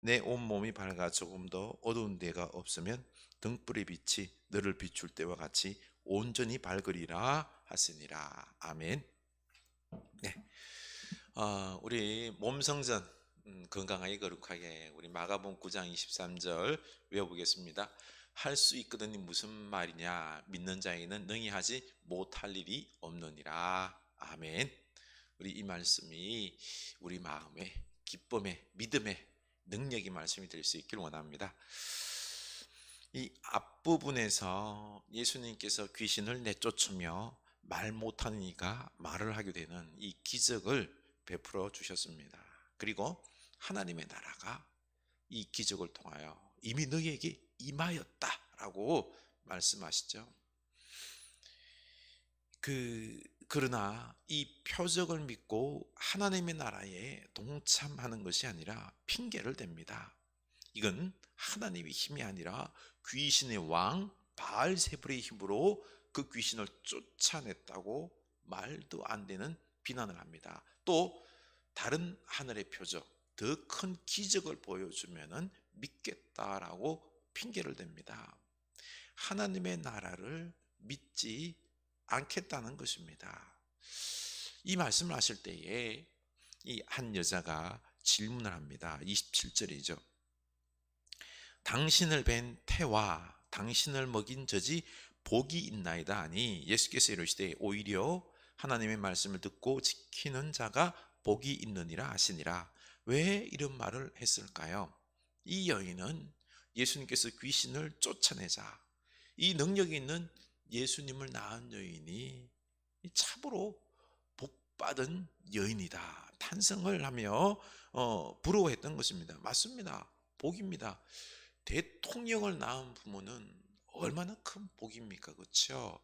내 온몸이 밝아 조금 더 어두운 데가 없으면 등불의 빛이 너를 비출 때와 같이 온전히 밝으리라 하시니라. 아멘. 네. 우리 몸 성전 건강하게 거룩하게 우리 마가복음 9장 23절 외워보겠습니다. 할 수 있거든이 무슨 말이냐? 믿는 자에게는 능히 하지 못할 일이 없느니라. 아멘. 우리 이 말씀이 우리 마음에 기쁨의 믿음의 능력의 말씀이 될 수 있기를 원합니다. 이 앞부분에서 예수님께서 귀신을 내쫓으며 말 못하는 이가 말을 하게 되는 이 기적을 베풀어 주셨습니다. 그리고 하나님의 나라가 이 기적을 통하여 이미 너희에게 임하였다라고 말씀하시죠. 그러나 이 표적을 믿고 하나님의 나라에 동참하는 것이 아니라 핑계를 댑니다. 이건 하나님의 힘이 아니라 귀신의 왕 바알세불의 힘으로 그 귀신을 쫓아냈다고 말도 안 되는 비난을 합니다. 또 다른 하늘의 표적, 더 큰 기적을 보여주면 믿겠다라고 핑계를 댑니다. 하나님의 나라를 믿지 않겠다는 것입니다. 이 말씀을 하실 때에 이 한 여자가 질문을 합니다. 27절이죠. 당신을 뵌 태와 당신을 먹인 젖이 복이 있나이다 하니 예수께서 이르시되 오히려 하나님의 말씀을 듣고 지키는 자가 복이 있느니라 하시니라. 왜 이런 말을 했을까요? 이 여인은 예수님께서 귀신을 쫓아내자 이 능력이 있는 예수님을 낳은 여인이 참으로 복받은 여인이다 탄성을 하며 부러워했던 것입니다. 맞습니다. 복입니다. 대통령을 낳은 부모는 얼마나 큰 복입니까? 그렇죠?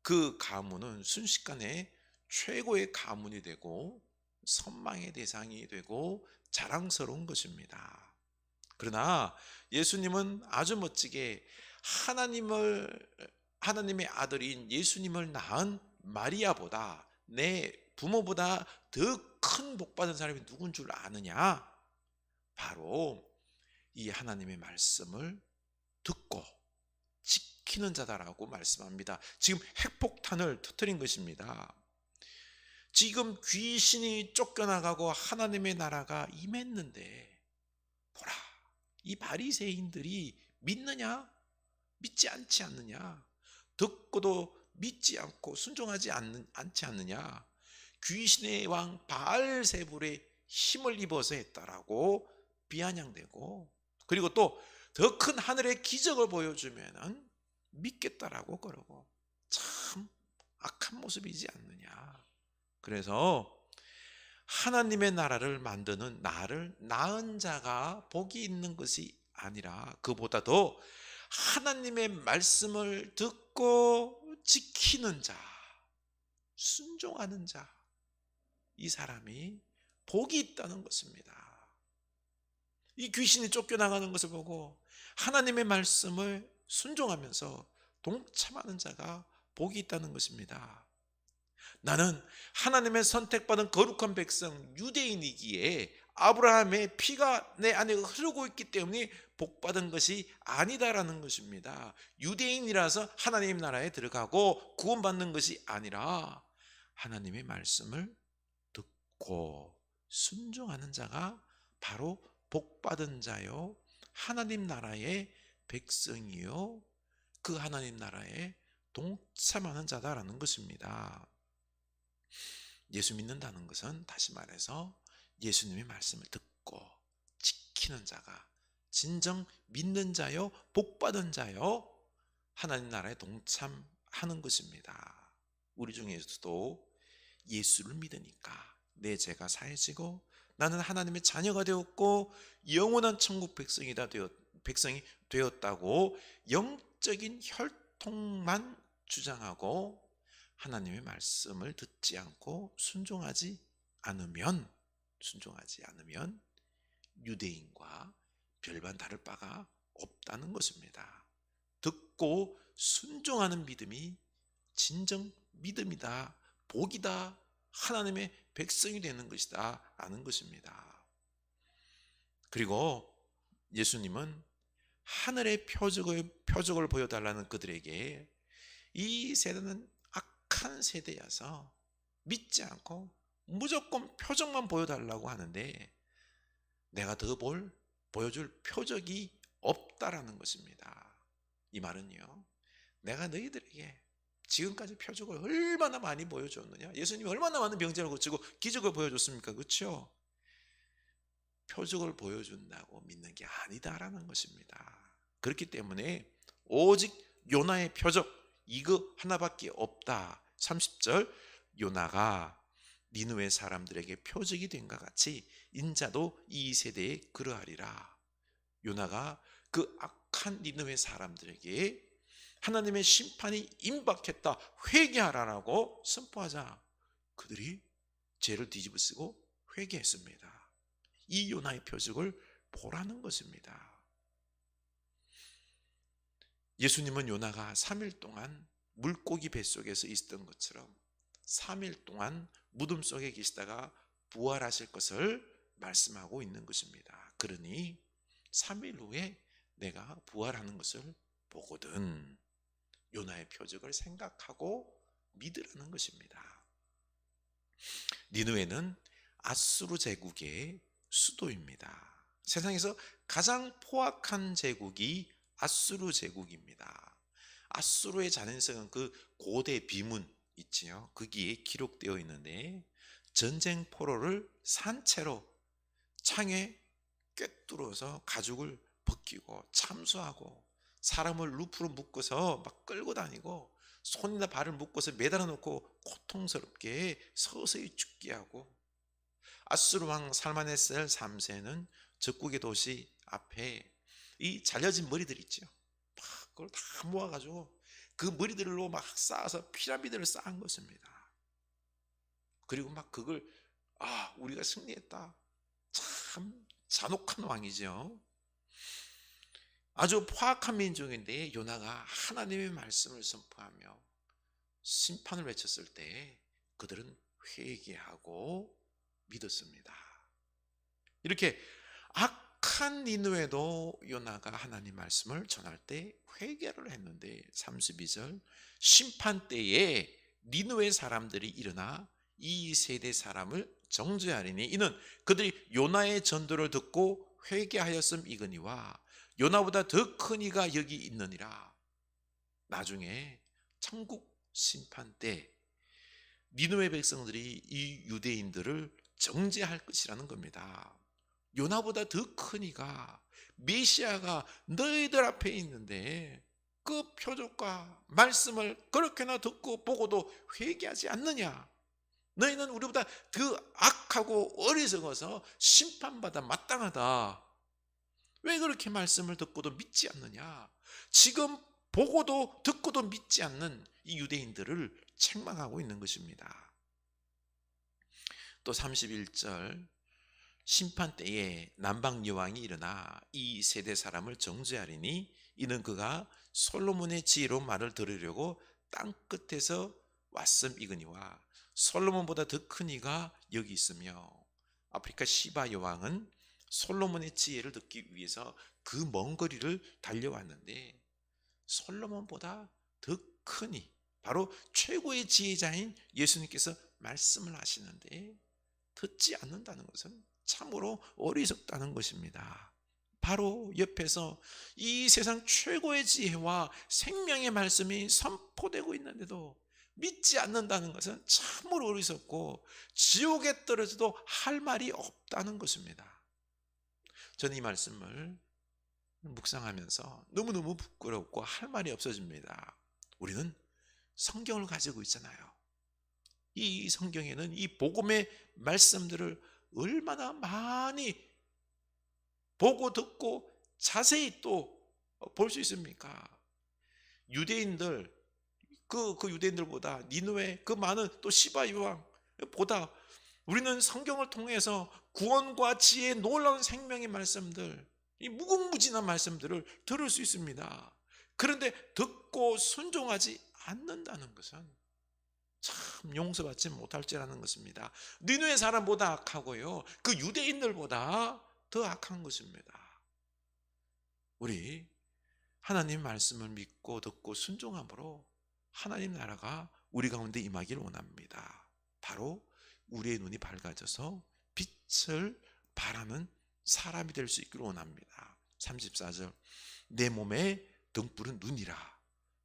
그 가문은 순식간에 최고의 가문이 되고 선망의 대상이 되고 자랑스러운 것입니다. 그러나 예수님은 아주 멋지게 하나님의 아들인 예수님을 낳은 마리아보다 내 부모보다 더 큰 복받은 사람이 누군 줄 아느냐? 바로 이 하나님의 말씀을 듣고 지키는 자다라고 말씀합니다. 지금 핵폭탄을 터뜨린 것입니다. 지금 귀신이 쫓겨나가고 하나님의 나라가 임했는데 보라, 이 바리새인들이 믿느냐? 믿지 않지 않느냐? 듣고도 믿지 않고 순종하지 않지 않느냐? 귀신의 왕 바알세불의 힘을 입어서 했다라고 비아냥대고, 그리고 또 더 큰 하늘의 기적을 보여주면 믿겠다라고 그러고, 참 악한 모습이지 않느냐. 그래서 하나님의 나라를 만드는 나를 낳은 자가 복이 있는 것이 아니라 그보다 더 하나님의 말씀을 듣고 지키는 자, 순종하는 자, 이 사람이 복이 있다는 것입니다. 이 귀신이 쫓겨나가는 것을 보고 하나님의 말씀을 순종하면서 동참하는 자가 복이 있다는 것입니다. 나는 하나님의 선택받은 거룩한 백성 유대인이기에 아브라함의 피가 내 안에 흐르고 있기 때문에 복받은 것이 아니다라는 것입니다. 유대인이라서 하나님 나라에 들어가고 구원받는 것이 아니라 하나님의 말씀을 듣고 순종하는 자가 바로 복받은 자요 하나님 나라의 백성이요 그 하나님 나라에 동참하는 자다라는 것입니다. 예수 믿는다는 것은 다시 말해서 예수님의 말씀을 듣고 지키는 자가 진정 믿는 자요 복받은 자요 하나님 나라에 동참하는 것입니다. 우리 중에서도 예수를 믿으니까 내 죄가 사해지고 나는 하나님의 자녀가 되었고 영원한 천국 백성이 되었다고 영적인 혈통만 주장하고 하나님의 말씀을 듣지 않고 순종하지 않으면 유대인과 별반 다를 바가 없다는 것입니다. 듣고 순종하는 믿음이 진정 믿음이다, 복이다, 하나님의 백성이 되는 것이다 라는 것입니다. 그리고 예수님은 하늘의 표적을 보여달라는 그들에게 이 세대는 악한 세대여서 믿지 않고 무조건 표적만 보여달라고 하는데 내가 더 보여줄 표적이 없다라는 것입니다. 이 말은요, 내가 너희들에게 지금까지 표적을 얼마나 많이 보여줬느냐, 예수님이 얼마나 많은 병자를 고치고 기적을 보여줬습니까? 그렇죠? 표적을 보여준다고 믿는 게 아니다라는 것입니다. 그렇기 때문에 오직 요나의 표적 이거 하나밖에 없다. 30절, 요나가 니느웨 사람들에게 표적이 된것 같이 인자도 이 세대에 그러하리라. 요나가 그 악한 니느웨 사람들에게 하나님의 심판이 임박했다, 회개하라라고 선포하자 그들이 죄를 뒤집어쓰고 회개했습니다. 이 요나의 표적을 보라는 것입니다. 예수님은 요나가 3일 동안 물고기 뱃속에서 있었던 것처럼 3일 동안 무덤 속에 계시다가 부활하실 것을 말씀하고 있는 것입니다. 그러니 3일 후에 내가 부활하는 것을 보거든 요나의 표적을 생각하고 믿으라는 것입니다. 니느웨는 아수르 제국의 수도입니다. 세상에서 가장 포악한 제국이 아수르 제국입니다. 아수르의 잔인성은 그 고대 비문 있지요. 거기에 기록되어 있는데 전쟁 포로를 산채로 창에 꿰뚫어서 가죽을 벗기고 참수하고 사람을 루프로 묶어서 막 끌고 다니고 손이나 발을 묶어서 매달아 놓고 고통스럽게 서서히 죽게 하고, 아수르 왕 살마네셀 3세는 적국의 도시 앞에 이 잘려진 머리들 있죠. 막 그걸 다 모아가지고 그 머리들로 막 쌓아서 피라미드를 쌓은 것입니다. 그리고 막 그걸 우리가 승리했다. 참 잔혹한 왕이죠. 아주 포악한 민족인데 요나가 하나님의 말씀을 선포하며 심판을 외쳤을 때 그들은 회개하고 믿었습니다. 이렇게 악한 니느웨도 요나가 하나님 말씀을 전할 때 회개를 했는데 32절, 심판 때에 니느웨 사람들이 일어나 이 세대 사람을 정죄하리니 이는 그들이 요나의 전도를 듣고 회개하였음이거니와 요나보다 더 큰 이가 여기 있느니라. 나중에 천국 심판 때 니느웨 백성들이 이 유대인들을 정죄할 것이라는 겁니다. 요나보다 더 큰 이가, 메시아가 너희들 앞에 있는데 그 표적과 말씀을 그렇게나 듣고 보고도 회개하지 않느냐? 너희는 우리보다 더 악하고 어리석어서 심판받아 마땅하다. 왜 그렇게 말씀을 듣고도 믿지 않느냐? 지금 보고도 듣고도 믿지 않는 이 유대인들을 책망하고 있는 것입니다. 또 31절, 심판 때에 남방 여왕이 일어나 이 세대 사람을 정죄하리니 이는 그가 솔로몬의 지혜로 말을 들으려고 땅 끝에서 왔음이거니와 솔로몬보다 더 큰 이가 여기 있으며, 아프리카 시바 여왕은 솔로몬의 지혜를 듣기 위해서 그 먼 거리를 달려왔는데 솔로몬보다 더 큰 이, 바로 최고의 지혜자인 예수님께서 말씀을 하시는데 듣지 않는다는 것은 참으로 어리석다는 것입니다. 바로 옆에서 이 세상 최고의 지혜와 생명의 말씀이 선포되고 있는데도 믿지 않는다는 것은 참으로 어리석고 지옥에 떨어져도 할 말이 없다는 것입니다. 저는 이 말씀을 묵상하면서 너무너무 부끄럽고 할 말이 없어집니다. 우리는 성경을 가지고 있잖아요. 이 성경에는 이 복음의 말씀들을 얼마나 많이 보고 듣고 자세히 또 볼 수 있습니까? 유대인들, 그 유대인들보다 니느웨 그 많은 또 시바 여왕보다 우리는 성경을 통해서 구원과 지혜의 놀라운 생명의 말씀들, 이 무궁무진한 말씀들을 들을 수 있습니다. 그런데 듣고 순종하지 않는다는 것은 참 용서받지 못할지라는 것입니다. 니느웨 사람보다 악하고요, 그 유대인들보다 더 악한 것입니다. 우리 하나님 말씀을 믿고 듣고 순종함으로 하나님 나라가 우리 가운데 임하기를 원합니다. 바로 우리의 눈이 밝아져서 빛을 발하는 사람이 될 수 있기를 원합니다. 34절, 내 몸에 등불은 눈이라.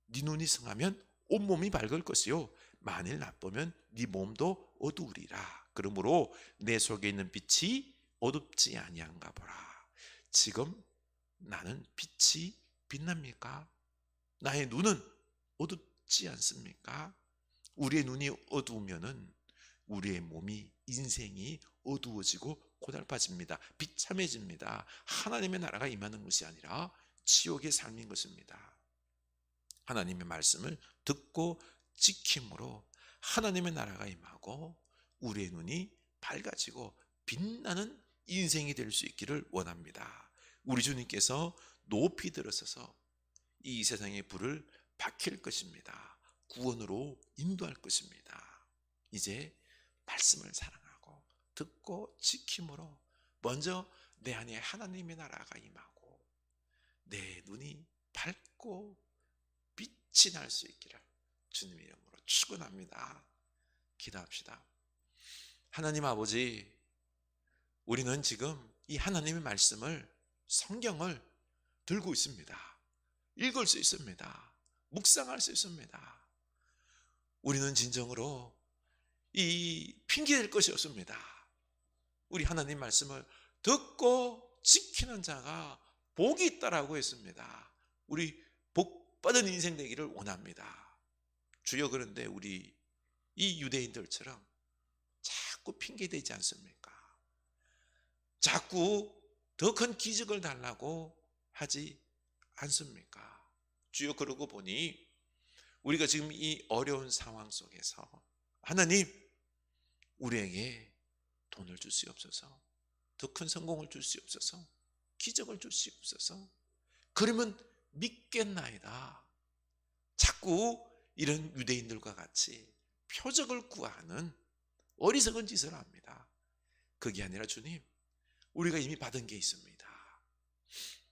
네 눈이 성하면 온몸이 밝을 것이요 만일 나쁘면 네 몸도 어두우리라. 그러므로 내 속에 있는 빛이 어둡지 아니한가 보라. 지금 나는 빛이 빛납니까? 나의 눈은 어둡지 않습니까? 우리의 눈이 어두우면은 우리의 몸이, 인생이 어두워지고 고달파집니다. 비참해집니다. 하나님의 나라가 임하는 것이 아니라 지옥의 삶인 것입니다. 하나님의 말씀을 듣고 지킴으로 하나님의 나라가 임하고 우리의 눈이 밝아지고 빛나는 인생이 될 수 있기를 원합니다. 우리 주님께서 높이 들어서서 이 세상의 불을 밝힐 것입니다. 구원으로 인도할 것입니다. 이제 말씀을 사랑하고 듣고 지킴으로 먼저 내 안에 하나님의 나라가 임하고 내 눈이 밝고 빛이 날 수 있기를 주님의 이름으로 축원합니다. 기도합시다. 하나님 아버지, 우리는 지금 이 하나님의 말씀을, 성경을 들고 있습니다. 읽을 수 있습니다. 묵상할 수 있습니다. 우리는 진정으로 이 핑계댈 것이 없습니다. 우리 하나님 말씀을 듣고 지키는 자가 복이 있다라고 했습니다. 우리 복받은 인생 되기를 원합니다. 주여, 그런데 우리 이 유대인들처럼 자꾸 핑계대지 않습니까? 자꾸 더 큰 기적을 달라고 하지 않습니까? 주여, 그러고 보니 우리가 지금 이 어려운 상황 속에서 하나님, 우리에게 돈을 주시옵소서, 더 큰 성공을 주시옵소서, 기적을 주시옵소서. 그러면 믿겠나이다. 자꾸 이런 유대인들과 같이 표적을 구하는 어리석은 짓을 합니다. 그게 아니라 주님, 우리가 이미 받은 게 있습니다.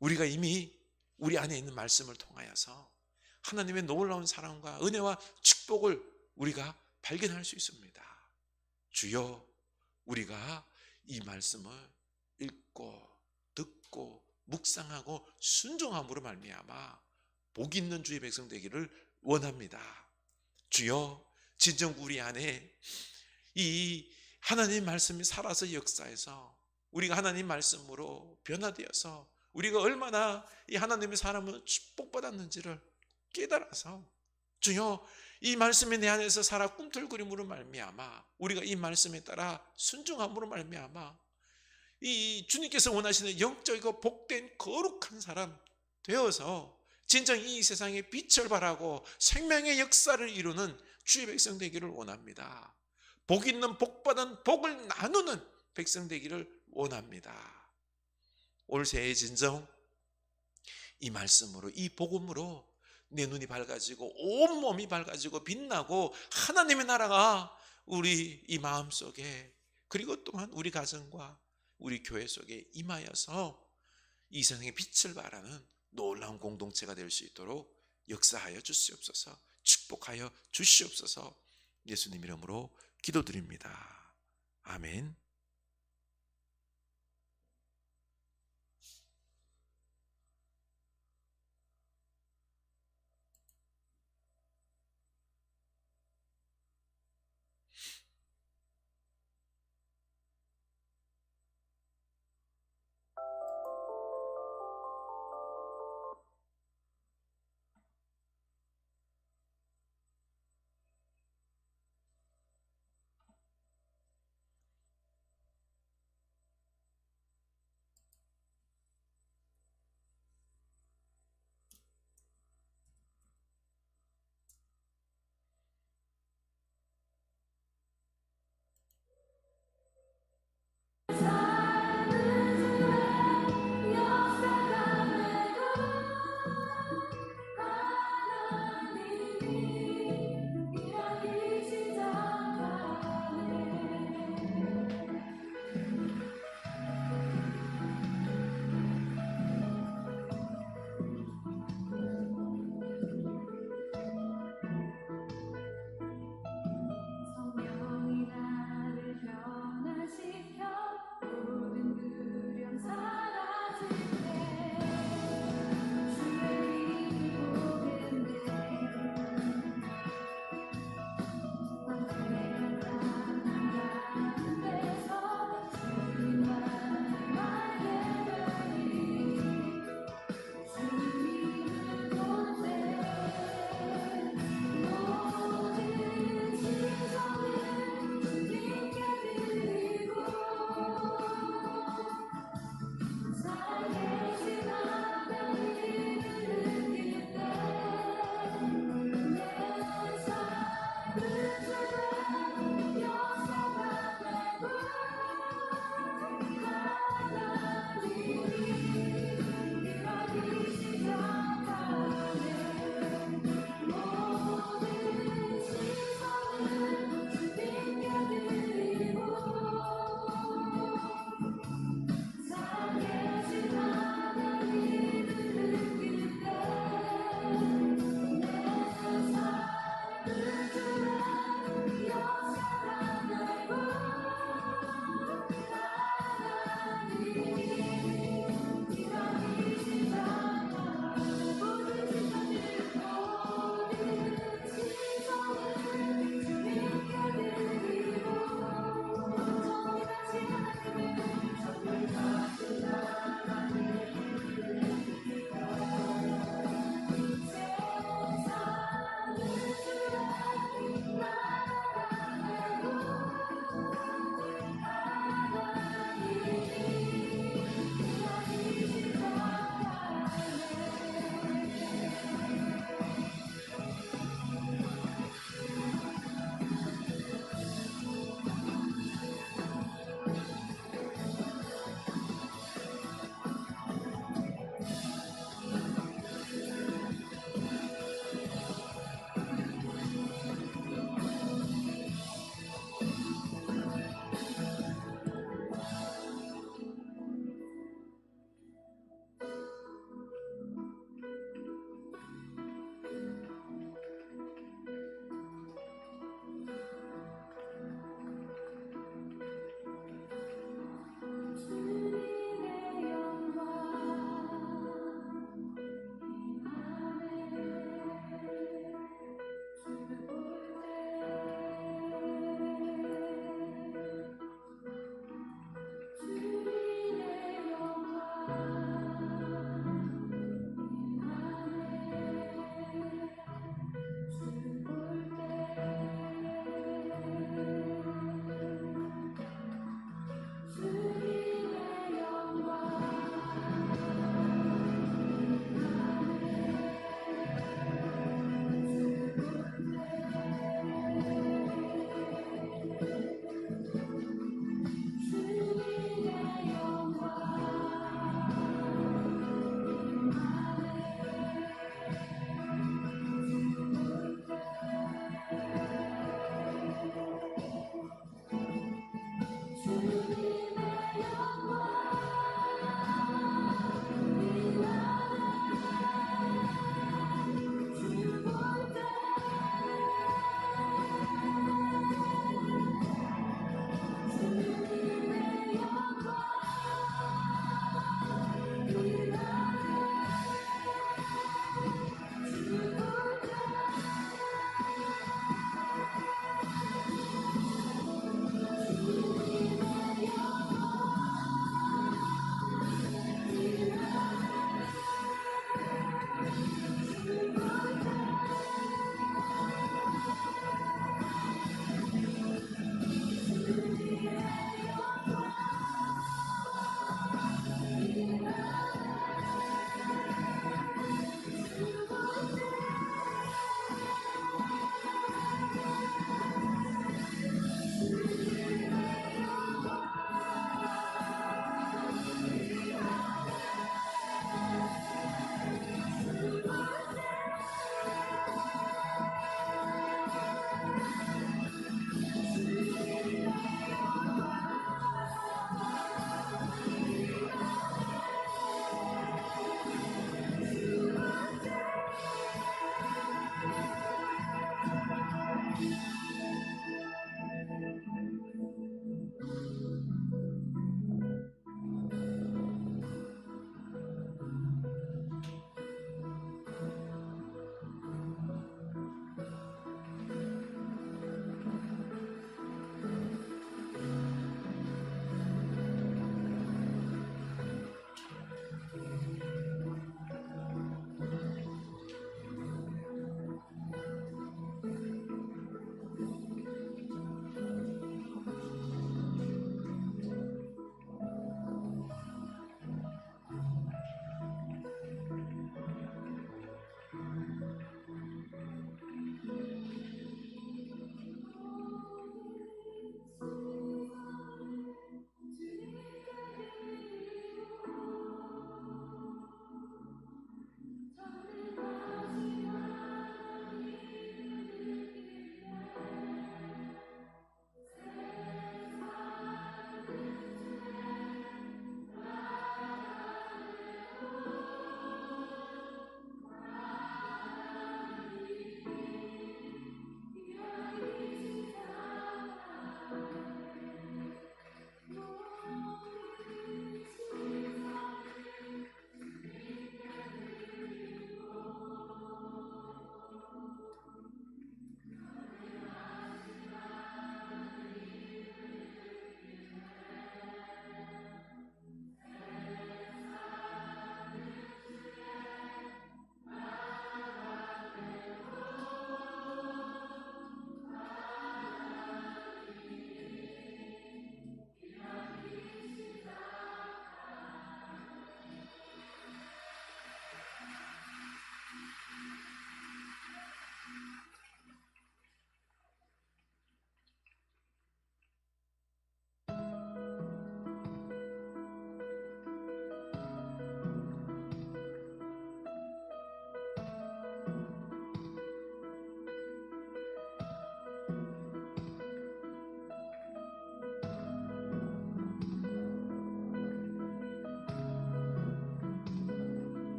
우리가 이미 우리 안에 있는 말씀을 통하여서 하나님의 놀라운 사랑과 은혜와 축복을 우리가 발견할 수 있습니다. 주여, 우리가 이 말씀을 읽고 듣고 묵상하고 순종함으로 말미암아 복 있는 주의 백성 되기를 원합니다. 주여, 진정 우리 안에 이 하나님 말씀이 살아서 역사해서 우리가 하나님 말씀으로 변화되어서 우리가 얼마나 이 하나님의 사람을 축복받았는지를 깨달아서 주여, 이 말씀이 내 안에서 살아 꿈틀거림으로 말미암아 우리가 이 말씀에 따라 순종함으로 말미암아 이 주님께서 원하시는 영적이고 복된 거룩한 사람 되어서 진정 이 세상에 빛을 발하고 생명의 역사를 이루는 주의 백성 되기를 원합니다. 복 있는 복받은 복을 나누는 백성 되기를 원합니다. 올 새해 진정 이 말씀으로, 이 복음으로 내 눈이 밝아지고 온몸이 밝아지고 빛나고 하나님의 나라가 우리 이 마음속에, 그리고 또한 우리 가정과 우리 교회 속에 임하여서 이 세상에 빛을 발하는 놀라운 공동체가 될 수 있도록 역사하여 주시옵소서, 축복하여 주시옵소서. 예수님 이름으로 기도드립니다. 아멘.